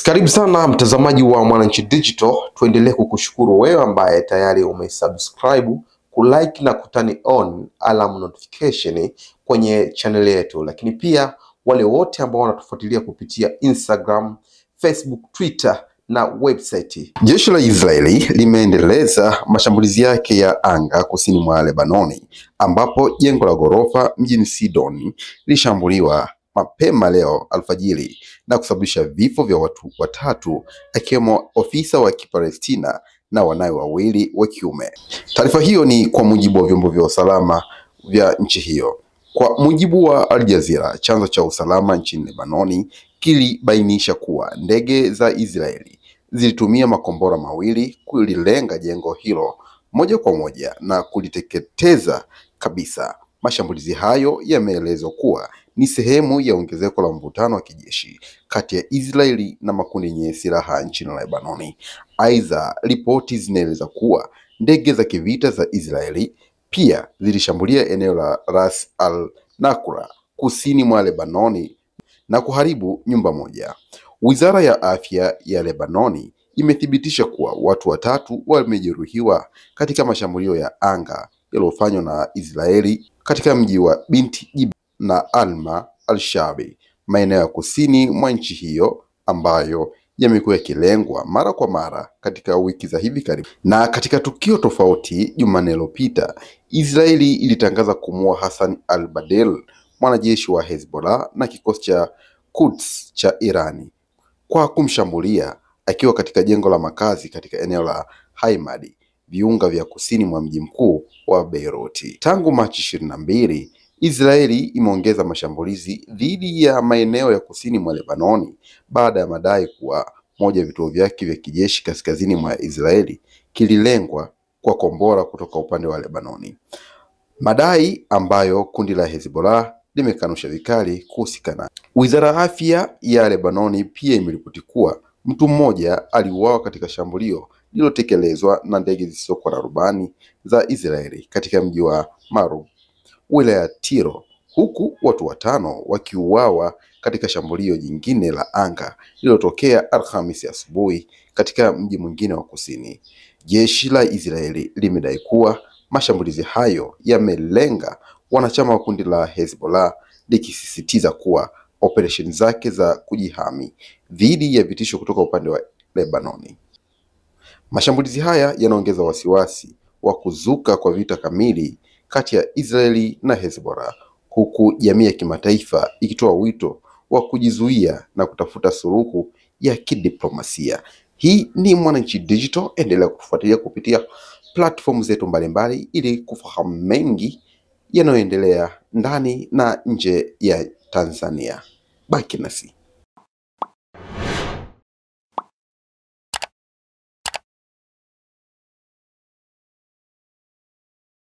Karibu sana mtazamaji wa Mwananchi Digital, tuendelee kukushukuru wewe ambaye tayari umesubscribe, kulike na kutani on alarm notification kwenye channel yetu, lakini pia wale wote ambao wanatufuatilia kupitia Instagram, Facebook, Twitter na website. Jeshi la Israeli limeendeleza mashambulizi yake ya anga kusini mwa Lebanoni, ambapo jengo la ghorofa mjini Sidon lilishambuliwa mapema leo alfajiri na kusababisha vifo vya watu watatu, akiwemo ofisa wa Kipalestina na wanawe wawili wa kiume. Taarifa hiyo ni kwa mujibu wa vyombo vya usalama vya nchi hiyo. Kwa mujibu wa Al Jazeera, chanzo cha usalama nchini Lebanoni kilibainisha kuwa ndege za Israeli zilitumia makombora mawili kulilenga jengo hilo moja kwa moja na kuliteketeza kabisa. Mashambulizi hayo yameelezwa kuwa ni sehemu ya ongezeko la mvutano wa kijeshi kati ya Israeli na makundi yenye silaha nchini Lebanoni. Aidha, ripoti zinaeleza kuwa ndege za kivita za Israeli pia zilishambulia eneo la Ras al-Nakra kusini mwa Lebanoni na kuharibu nyumba moja. Wizara ya afya ya Lebanoni imethibitisha kuwa watu watatu wamejeruhiwa katika mashambulio ya anga yaliyofanywa na Israeli katika mji wa Bint Jibel na Alma al-Shabi, maeneo ya kusini mwa nchi hiyo ambayo yamekuwa yakilengwa mara kwa mara katika wiki za hivi karibuni. Na katika tukio tofauti, Jumanne iliyopita, Israeli ilitangaza kumuua Hassan al-Badel, mwanajeshi wa Hezbollah na kikosi cha Quds cha Irani, kwa kumshambulia akiwa katika jengo la makazi katika eneo la Haimadi, viunga vya kusini mwa mji mkuu wa Beirut. Tangu Machi 22, Israeli imeongeza mashambulizi dhidi ya maeneo ya kusini mwa Lebanoni baada ya madai kuwa moja ya vituo vyake vya kijeshi kaskazini mwa Israeli kililengwa kwa kombora kutoka upande wa Lebanoni, madai ambayo kundi la Hezbollah limekanusha vikali kuhusika nayo. Wizara ya afya ya Lebanoni pia imeripoti kuwa mtu mmoja aliuawa katika shambulio lililotekelezwa na ndege zisizokuwa na rubani za Israeli katika mji wa Marub, wilaya ya Tiro, huku watu watano wakiuawa katika shambulio jingine la anga lililotokea Alhamisi asubuhi katika mji mwingine wa kusini. Jeshi la Israeli limedai kuwa mashambulizi hayo yamelenga wanachama wa kundi la Hezbollah, likisisitiza kuwa operesheni zake za kujihami dhidi ya vitisho kutoka upande wa Lebanoni. Mashambulizi haya yanaongeza wasiwasi wa kuzuka kwa vita kamili kati ya Israeli na Hezbollah, huku jamii ya kimataifa ikitoa wito wa kujizuia na kutafuta suluhu ya kidiplomasia. Hii ni Mwananchi Digital, endelea kutufuatilia kupitia platform zetu mbalimbali ili kufahamu mengi yanayoendelea ndani na nje ya Tanzania. Baki nasi.